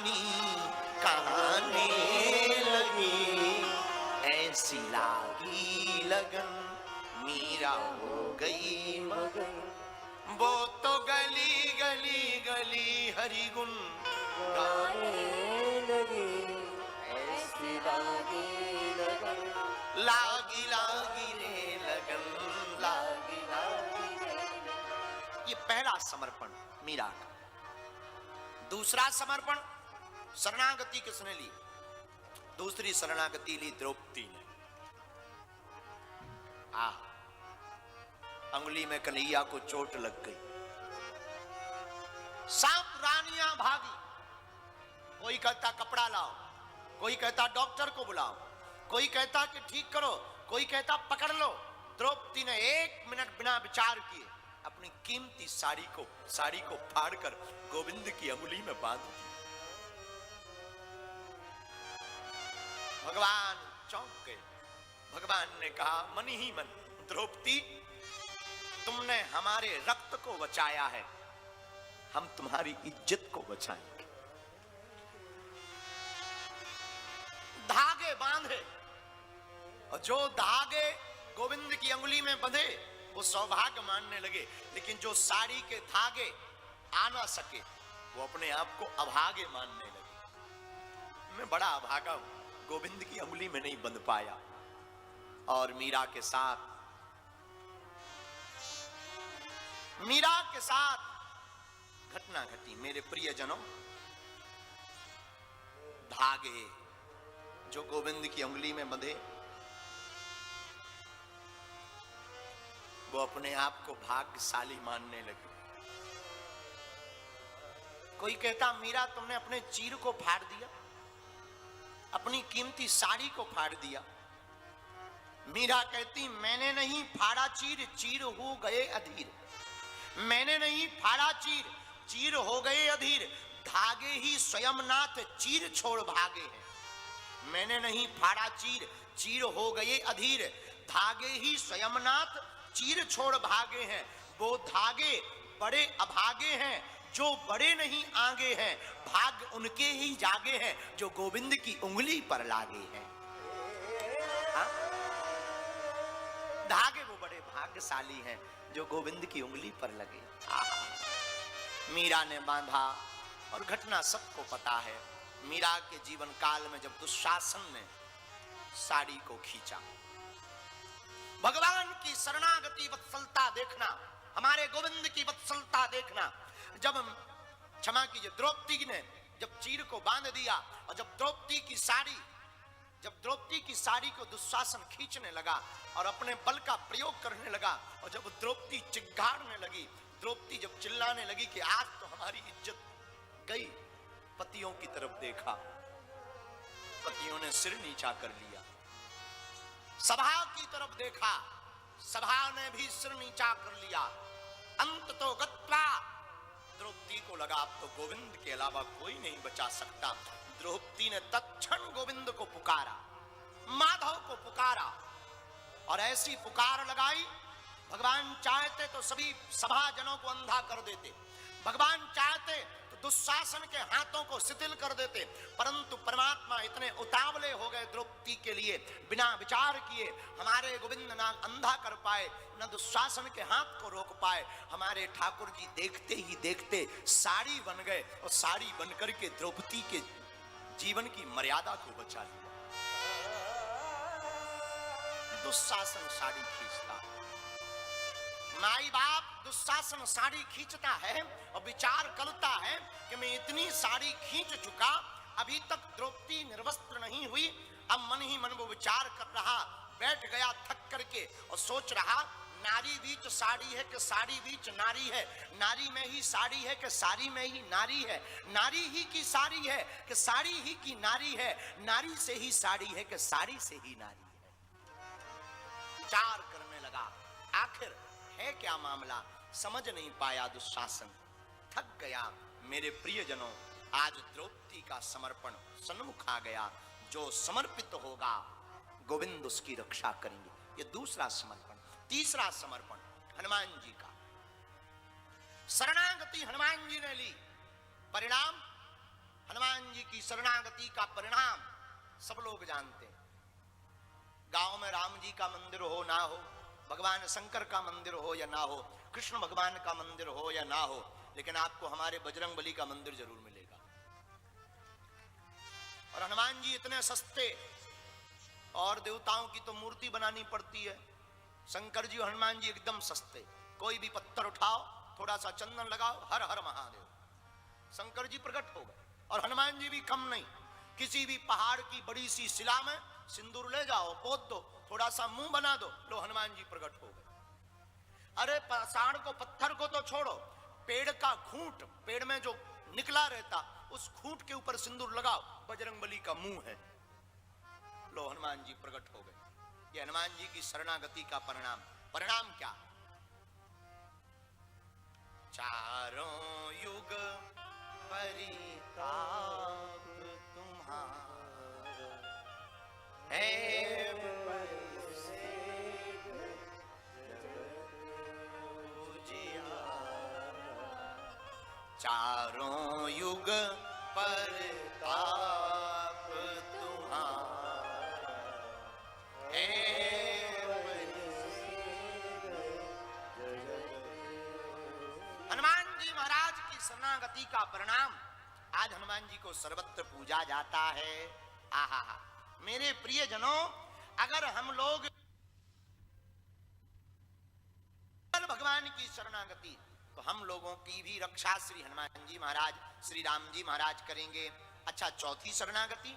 कहानी कहानी लगी, ऐसी लागी लगन मीरा हो गई मगन। वो तो गली गली गली हरि गुण गाने लगी, ऐसी लागी लगन, लागी लागी रे लगन, लागी लागी रे लगन। ये पहला समर्पण मीरा का। दूसरा समर्पण शरणागति किसने ली? दूसरी शरणागति ली द्रौपदी ने। अंगुली में कन्हैया को चोट लग गई, सांप रानियां भागी। कोई कहता कपड़ा लाओ, कोई कहता डॉक्टर को बुलाओ, कोई कहता कि ठीक करो, कोई कहता पकड़ लो। द्रौपदी ने 1 मिनट बिना विचार किए अपनी कीमती साड़ी को फाड़कर गोविंद की अंगुली में बांध दी। भगवान चौंक गए। भगवान ने कहा मन ही मन, द्रौपदी तुमने हमारे रक्त को बचाया है, हम तुम्हारी इज्जत को बचाएंगे। धागे बांधे, और जो धागे गोविंद की अंगुली में बंधे वो सौभाग्य मानने लगे, लेकिन जो साड़ी के धागे आ ना सके वो अपने आप को अभागे मानने लगे। मैं बड़ा अभागा हूं, गोविंद की अंगुली में नहीं बंध पाया। और मीरा के साथ घटना घटी। मेरे प्रियजनों, धागे जो गोविंद की अंगुली में बंधे वो अपने आप को भाग्यशाली मानने लगे। कोई कहता मीरा तुमने अपने चीर को फाड़ दिया, अपनी कीमती साड़ी को फाड़ दिया। मीरा कहती मैंने नहीं फाड़ा चीर, चीर हो गए अधीर। मैंने नहीं फाड़ा चीर, चीर हो गए अधीर। धागे ही स्वयं नाथ चीर छोड़ भागे हैं। मैंने नहीं फाड़ा चीर, चीर हो गए अधीर। धागे ही स्वयं नाथ चीर छोड़ भागे हैं। वो धागे बड़े अभागे हैं जो बड़े नहीं आगे हैं। भाग उनके ही जागे हैं जो गोविंद की उंगली पर लागे हैं। हा? धागे वो बड़े भाग्यशाली हैं जो गोविंद की उंगली पर लगे। मीरा ने बांधा, और घटना सबको पता है। मीरा के जीवन काल में जब दुशासन ने साड़ी को खींचा, भगवान की शरणागति वत्सलता देखना, हमारे गोविंद की वत्सलता देखना। जब क्षमा कीजिए, द्रौपदी ने जब चीर को बांध दिया, और जब द्रौपदी की साड़ी को दुशासन खींचने लगा और अपने बल का प्रयोग करने लगा, और जब द्रौपदी चिल्लाने लगी, द्रौपदी जब चिल्लाने लगी कि आज तो हमारी इज्जत गई, पतियों की तरफ देखा, पतियों ने सिर नीचा कर लिया। सभा की तरफ देखा, सभा ने भी सिर नीचा कर लिया। अंत तो गत्वा, द्रौपदी को लगा अब तो गोविंद के अलावा कोई नहीं बचा सकता। द्रौपदी ने तत्क्षण गोविंद को पुकारा, माधव को पुकारा, और ऐसी पुकार लगाई, भगवान चाहते तो सभी सभाजनों को अंधा कर देते, भगवान चाहते तो दुशासन के हाथों को शिथिल कर देते, परंतु परमात्मा इतने उतावले हो गए द्रौपदी के लिए, बिना विचार किए हमारे गोविंद ना अंधा कर पाए, न दुशासन के हाथ को रोक पाए। हमारे ठाकुर जी देखते ही देखते साड़ी बन गए, और साड़ी बनकर के द्रौपदी के जीवन की मर्यादा को बचा लिया। दुशासन साड़ी खींचता, माई बाप दुशासन साड़ी खींचता है और विचार करता है कि मैं इतनी साड़ी खींच चुका, अभी तक द्रौपदी निर्वस्त्र नहीं हुई। अब मन ही मन वो विचार कर रहा, बैठ गया थक करके और सोच रहा, नारी बीच साड़ी है कि साड़ी बीच नारी है, नारी में ही साड़ी है कि साड़ी में ही नारी है, नारी ही की साड़ी है कि साड़ी ही की नारी है, नारी से ही साड़ी है कि साड़ी से ही नारी है। विचार करने लगा, आखिर है क्या मामला, समझ नहीं पाया दुशासन, थक गया। मेरे प्रियजनों, आज द्रौपदी का समर्पण सन्मुख आ गया। जो समर्पित होगा गोविंद उसकी रक्षा करेंगे। ये दूसरा समर्पण। तीसरा समर्पण हनुमान जी का। शरणागति हनुमान जी ने ली, परिणाम हनुमान जी की शरणागति का परिणाम सब लोग जानते हैं। गांव में राम जी का मंदिर हो ना हो, भगवान शंकर का मंदिर हो या ना हो, कृष्ण भगवान का मंदिर हो या ना हो, लेकिन आपको हमारे बजरंगबली का मंदिर जरूर मिलेगा। और हनुमान जी इतने सस्ते, और देवताओं की तो मूर्ति बनानी पड़ती है। शंकर जी और हनुमान जी एकदम सस्ते। कोई भी पत्थर उठाओ, थोड़ा सा चंदन लगाओ, हर हर महादेव, शंकर जी प्रकट हो गए। और हनुमान जी भी कम नहीं, किसी भी पहाड़ की बड़ी सी शिला में सिंदूर ले जाओ, पोत दो, थोड़ा सा मुंह बना दो, लो हनुमान जी प्रकट हो गए। अरे पाषाण को, पत्थर को तो छोड़ो, पेड़ का खूंट, पेड़ में जो निकला रहता, उस खूंट के ऊपर सिंदूर लगाओ, बजरंगबली का मुंह है, लो हनुमान जी प्रकट हो गए। ये हनुमान जी की शरणागति का परिणाम। परिणाम क्या? चारों युग परिताप तुम्हारा है, चारों युग परिताप तुम्हारा है। हनुमान जी महाराज की शरणागति का परिणाम आज हनुमान जी को सर्वत्र पूजा जाता है। आहा, मेरे प्रियजनों, अगर हम लोग भगवान की शरणागति, तो हम लोगों की भी रक्षा श्री हनुमान जी महाराज, श्री राम जी महाराज करेंगे। अच्छा, चौथी शरणागति,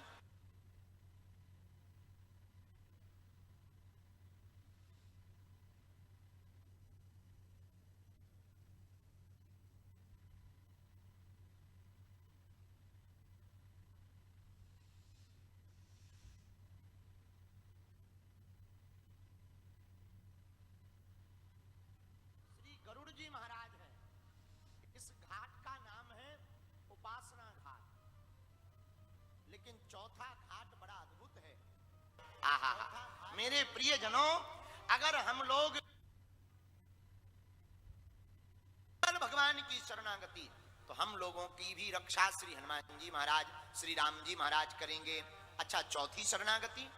गरुड़ जी महाराज है। इस घाट का नाम है उपासना घाट, लेकिन चौथा घाट बड़ा अद्भुत है। आहा, मेरे प्रियजनों, अगर हम लोग भगवान की शरणागति, तो हम लोगों की भी रक्षा श्री हनुमान जी महाराज, श्री राम जी महाराज करेंगे। अच्छा, चौथी शरणागति,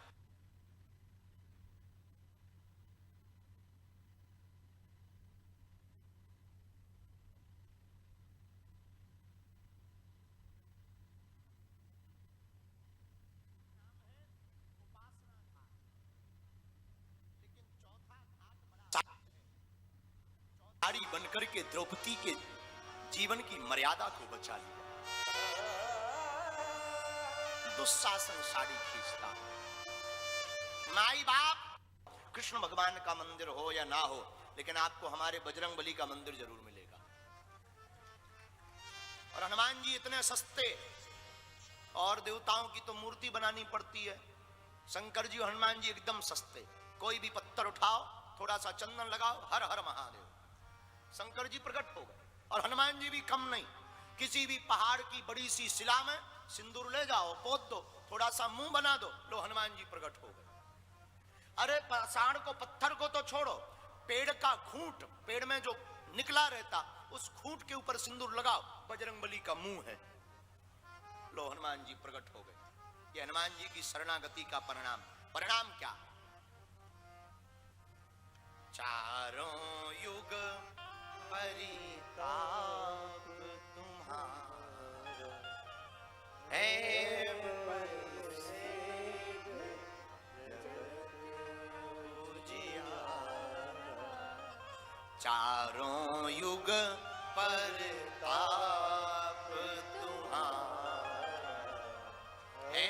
साड़ी बनकर के द्रौपदी के जीवन की मर्यादा को बचा लिया। दुशासन साड़ी खींचता। माई बाप, कृष्ण भगवान का मंदिर हो या ना हो, लेकिन आपको हमारे बजरंगबली का मंदिर जरूर मिलेगा। और हनुमान जी इतने सस्ते, और देवताओं की तो मूर्ति बनानी पड़ती है। शंकर जी और हनुमान जी एकदम सस्ते। कोई भी पत्थर उठाओ, थोड़ा सा चंदन लगाओ, हर हर महादेव, शंकर जी प्रकट हो गए। और हनुमान जी भी कम नहीं, किसी भी पहाड़ की बड़ी सी शिला में सिंदूर ले जाओ, पोत दो, थोड़ा सा मुंह बना दो, लो हनुमान जी प्रकट हो गए। अरे पाषाण को, पत्थर को तो छोड़ो, पेड़ का खूंट, पेड़ में जो निकला रहता, उस खूंट के ऊपर सिंदूर लगाओ, बजरंगबली का मुंह है, लो हनुमान जी प्रकट हो गए। ये हनुमान जी की शरणागति का परिणाम। परिणाम क्या? चारों युग परिताप तुम्हारा है, चारों युग परिताप तुम्हारा है।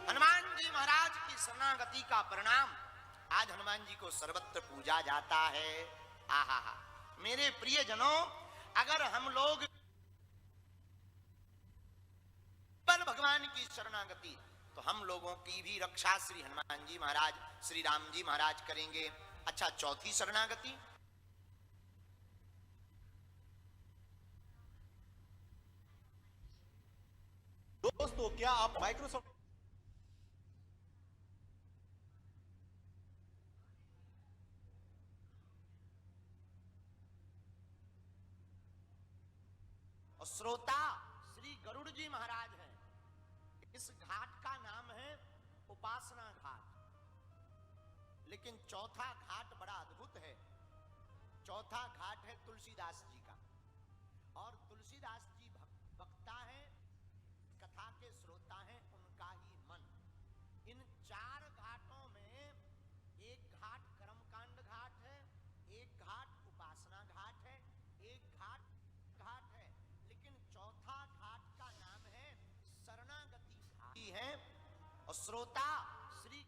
हनुमान जी महाराज की शरणागति का परिणाम आज हनुमान जी को सर्वत्र पूजा जाता है। आहा, मेरे प्रियजनों, अगर हम लोग भगवान की शरणागति, तो हम लोगों की भी रक्षा श्री हनुमान जी महाराज, श्री राम जी महाराज करेंगे। अच्छा, चौथी शरणागति, दोस्तों, क्या आप माइक्रोसॉफ्ट और श्रोता श्री गरुड़ जी महाराज हैं। इस घाट का नाम है उपासना घाट। लेकिन चौथा घाट बड़ा अद्भुत है। चौथा घाट है तुलसीदास जी का। और तुलसीदास जी वक्ता है, कथा के श्रोता हैं, उनका ही मन। इन चार घाटों में एक घाट कर्मकांड घाट है, एक घाट उपासना घाट है, एक घाट है, लेकिन चौथा घाट का नाम है शरणागति घाट है। और श्रोता श्री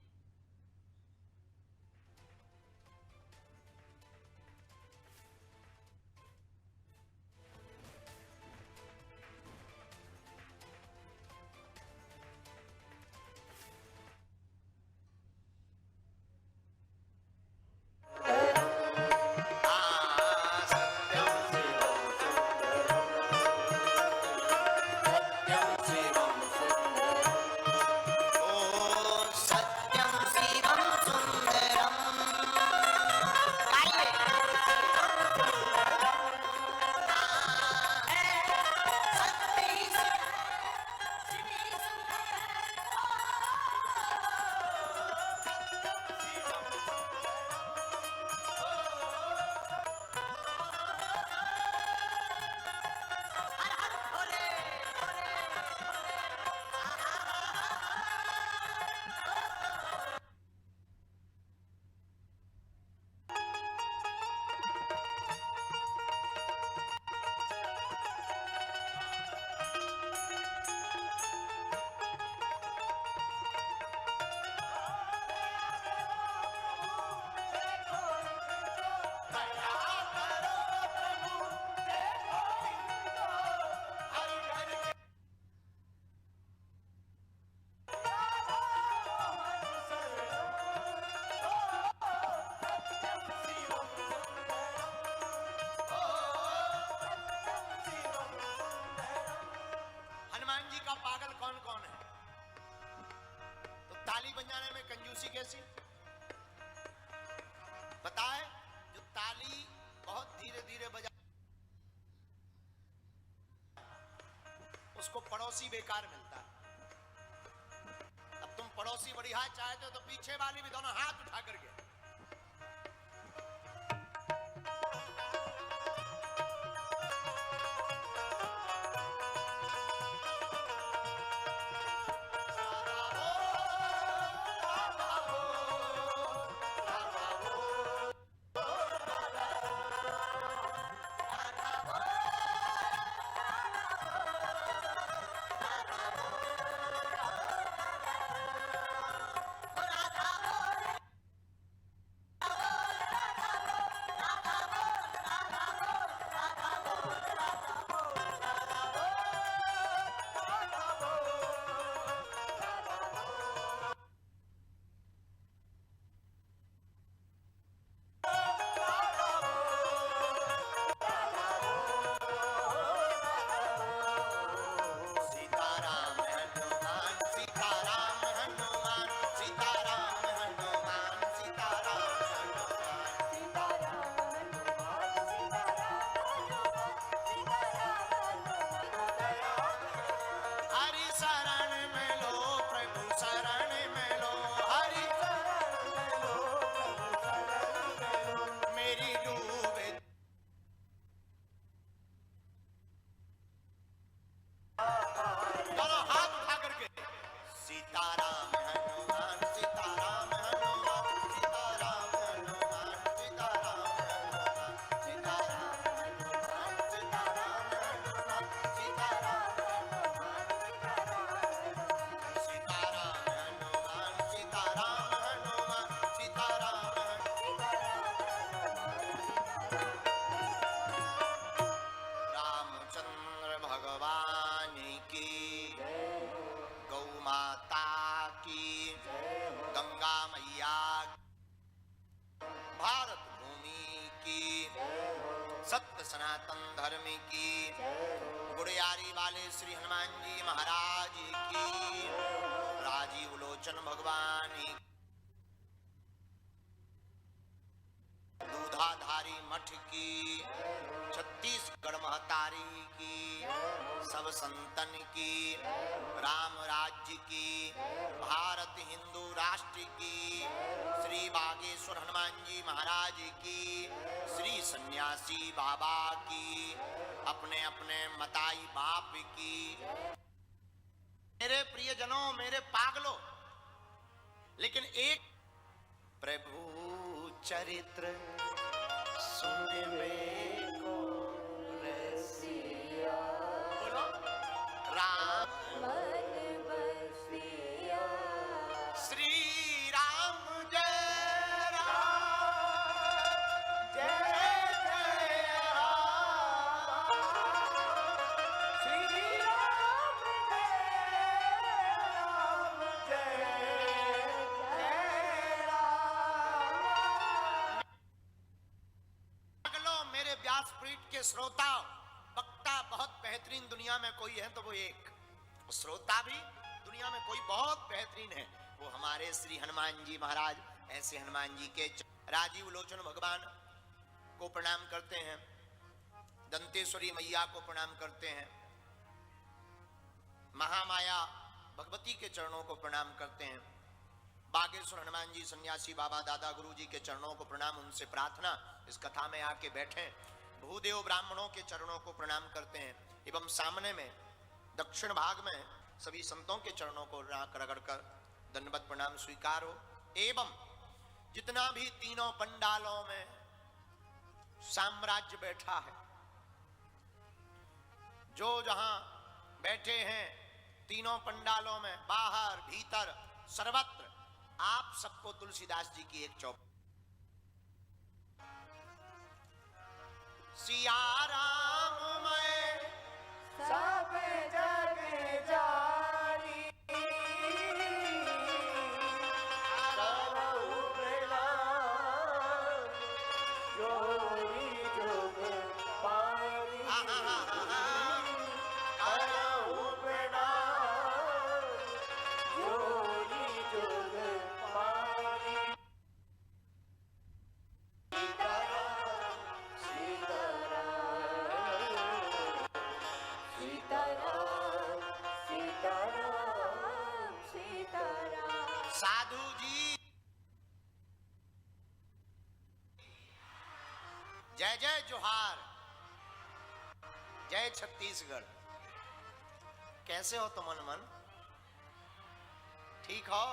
कंजूसी कैसी बताए। जो ताली बहुत धीरे धीरे बजा उसको पड़ोसी बेकार मिलता है। अब तुम पड़ोसी बढ़िया चाहते हो तो पीछे वाली भी दोनों हाथ उठा करके सत्य सनातन धर्म की गुड़ियारी वाले श्री हनुमान जी महाराज की राजीव लोचन भगवान दूधाधारी मठ की छत्तीसगढ़ महतारी की सब संतन की, राम राज्य की, भारत हिंदू राष्ट्र की, श्री बागेश्वर हनुमान जी महाराज की, श्री सन्यासी बाबा की, अपने अपने मताई बाप की। मेरे प्रियजनों, मेरे पागलों, लेकिन एक प्रभु चरित्र सुनने को रसिया, बोलो राम मन बसिया, श्री राम जय राम, जय जय राम, श्री राम जय राम। अगलो मेरे व्यासपीठ के श्रोता, वक्ता बहुत बेहतरीन दुनिया में कोई है तो वो एक, श्रोता भी दुनिया में कोई बहुत बेहतरीन है, वो हमारे श्री हनुमान जी महाराज। ऐसे हनुमान जी के राजीव लोचन भगवान को प्रणाम करते हैं, दंतेश्वरी मैया को प्रणाम करते हैं, महामाया भगवती के चरणों को प्रणाम करते हैं, बागेश्वर हनुमान जी सन्यासी बाबा दादा गुरु जी के चरणों को प्रणाम, उनसे प्रार्थना इस कथा में आके बैठे। भूदेव ब्राह्मणों के चरणों को प्रणाम करते हैं, एवं सामने में दक्षिण भाग में सभी संतों के चरणों को रगड़ कर दंडवत प्रणाम स्वीकार हो। एवं जितना भी तीनों पंडालों में साम्राज्य बैठा है, जो जहां बैठे हैं तीनों पंडालों में, बाहर भीतर सर्वत्र, आप सबको तुलसीदास जी की एक चौपाई। सिया राम मैं सब जग जानी, करहु प्रणाम जोरी जोग पानी, करहु प्रणाम जोरी जोग पानी। साधु जी जय जय जोहार, जय छत्तीसगढ़। कैसे हो तुम मन? ठीक हो?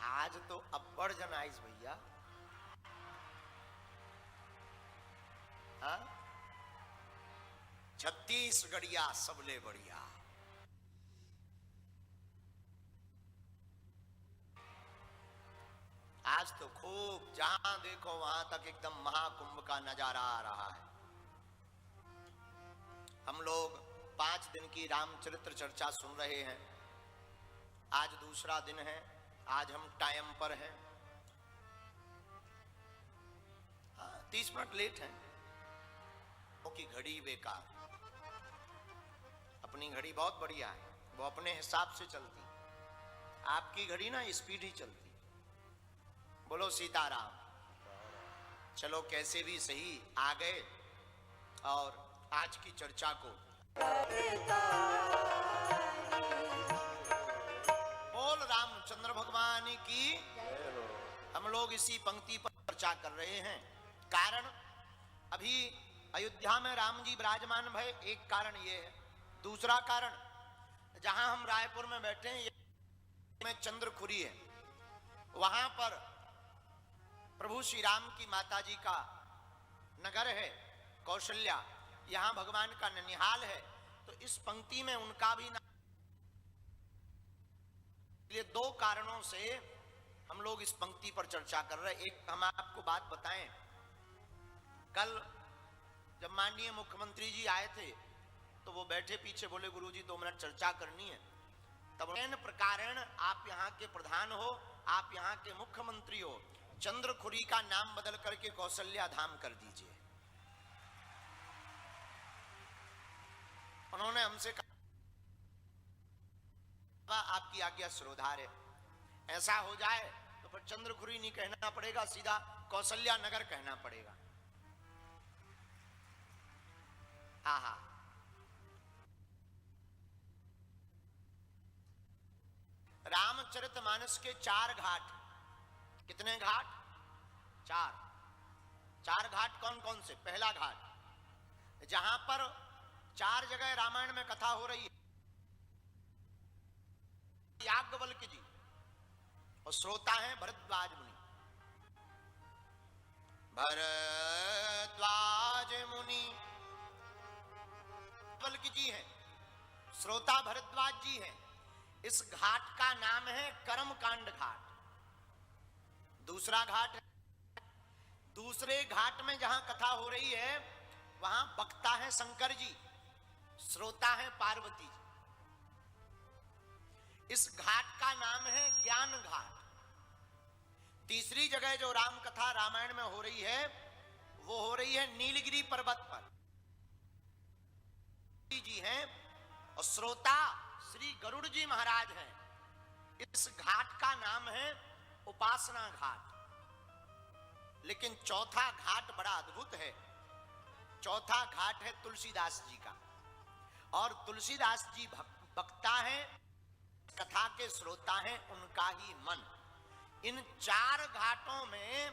आज तो अब्बड़ जन आइस भैया, हाँ? छत्तीसगढ़िया सबले बढ़िया। आज तो खूब जहां देखो वहां तक एकदम महाकुंभ का नजारा आ रहा है। हम लोग 5 दिन की रामचरित्र चर्चा सुन रहे हैं। आज दूसरा दिन है, आज हम टाइम पर हैं, 30 मिनट लेट हैं। की घड़ी बेकार, अपनी घड़ी बहुत बढ़िया है, वो अपने हिसाब से चलती। आपकी घड़ी ना स्पीड ही चलती। बोलो सीताराम। चलो कैसे भी सही आ गए और आज की चर्चा को बोल रामचंद्र भगवान की। हम लोग इसी पंक्ति पर चर्चा कर रहे हैं। कारण अभी अयोध्या में राम जी विराजमान भय, एक कारण ये है। दूसरा कारण, जहां हम रायपुर में बैठे हैं में चंद्रखुरी है, वहां पर प्रभु श्री राम की माता जी का नगर है कौशल्या, यहां भगवान का ननिहाल है। तो इस पंक्ति में उनका भी नाम, ये 2 कारणों से हम लोग इस पंक्ति पर चर्चा कर रहे हैं। एक हम आपको बात बताएं, कल जब माननीय मुख्यमंत्री जी आए थे तो वो बैठे पीछे, बोले गुरुजी 2 मिनट चर्चा करनी है। तब इन प्रकारण आप यहाँ के प्रधान हो, आप यहाँ के मुख्यमंत्री हो, चंद्रखुरी का नाम बदल करके कौशल्या धाम कर दीजिए। उन्होंने हमसे कहा आपकी आज्ञा श्रोधार है, ऐसा हो जाए तो फिर चंद्रखुरी नहीं कहना पड़ेगा, सीधा कौशल्या नगर कहना पड़ेगा। हाँ हाँ, रामचरितमानस के 4 घाट। कितने घाट? 4। 4 घाट कौन कौन से? पहला घाट जहां पर 4 जगह रामायण में कथा हो रही है, याज्ञवल्क्य जी और श्रोता हैं भरद्वाज मुनि। भरद्वाज मुनि याज्ञवल्क्य जी हैं, श्रोता भरद्वाज जी हैं। इस घाट का नाम है कर्मकांड घाट। दूसरा घाट, दूसरे घाट में जहां कथा हो रही है वहां वक्ता है शंकर जी, श्रोता है पार्वती जी। इस घाट का नाम है ज्ञान घाट। तीसरी जगह जो राम कथा रामायण में हो रही है वो हो रही है नीलगिरी पर्वत पर। जी हैं और श्रोता श्री गरुड़ जी महाराज हैं। इस घाट का नाम है उपासना घाट। लेकिन चौथा घाट बड़ा अद्भुत है। चौथा घाट है तुलसीदास जी का, और तुलसीदास जी वक्ता हैं, कथा के श्रोता हैं, उनका ही मन। इन 4 घाटों में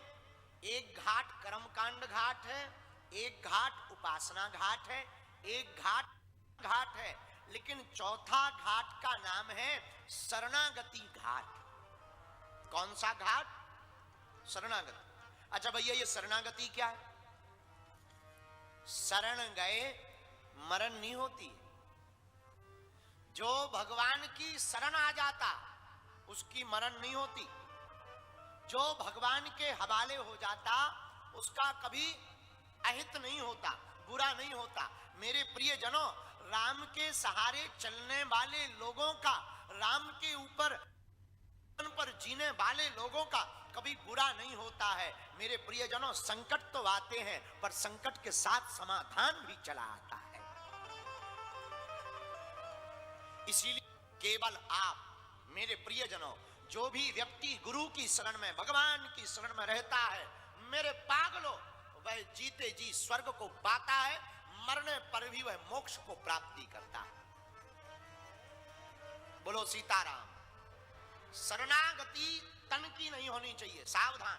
एक घाट कर्मकांड घाट है, एक घाट उपासना घाट है, एक घाट है, लेकिन चौथा घाट का नाम है शरणागति घाट। कौन सा घाट? शरणागति। अच्छा भैया, ये शरणागति क्या है? शरण गए मरण नहीं होती। जो भगवान की शरण आ जाता उसकी मरण नहीं होती। जो भगवान के हवाले हो जाता उसका कभी अहित नहीं होता, बुरा नहीं होता। मेरे प्रिय जनों, राम के सहारे चलने वाले लोगों का, राम के ऊपर पर जीने वाले लोगों का कभी बुरा नहीं होता है। मेरे प्रियजनों, संकट तो आते हैं पर संकट के साथ समाधान भी चला आता है। इसीलिए केवल आप मेरे प्रियजनों, जो भी व्यक्ति गुरु की शरण में, भगवान की शरण में रहता है, मेरे पागलों, वह जीते जी स्वर्ग को पाता है, मरने पर भी वह मोक्ष को प्राप्ति करता है। बोलो सीताराम। शरणागति तन की नहीं होनी चाहिए, सावधान।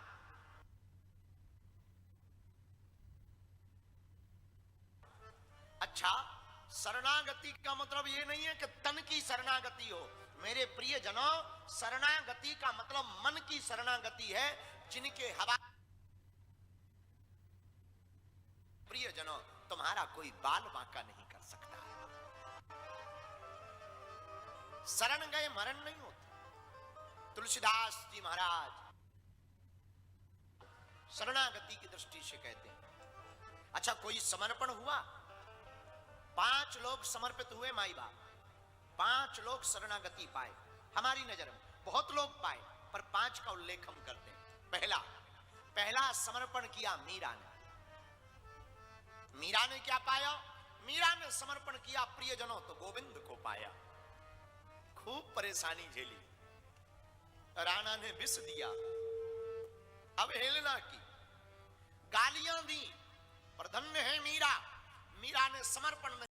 अच्छा, शरणागति का मतलब ये नहीं है कि तन की शरणागति हो। मेरे प्रिय जनों, शरणागति का मतलब मन की शरणागति है, जिनके हवा। प्रिय जनों, तुम्हारा कोई बाल बांका नहीं कर सकता है। शरण गए मरण नहीं होता। तुलसीदास जी महाराज शरणागति की दृष्टि से कहते हैं। अच्छा, कोई समर्पण हुआ, 5 लोग समर्पित हुए माई बाप, 5 लोग शरणागति पाए। हमारी नजर में बहुत लोग पाए, पर 5 का उल्लेख हम करते हैं। पहला समर्पण किया मीरा ने। मीरा ने क्या पाया? मीरा ने समर्पण किया प्रियजनों तो गोविंद को पाया। खूब परेशानी झेली, राणा ने विष दिया, अवहेलना की, गालियां दी, पर धन्य है मीरा। मीरा ने समर्पण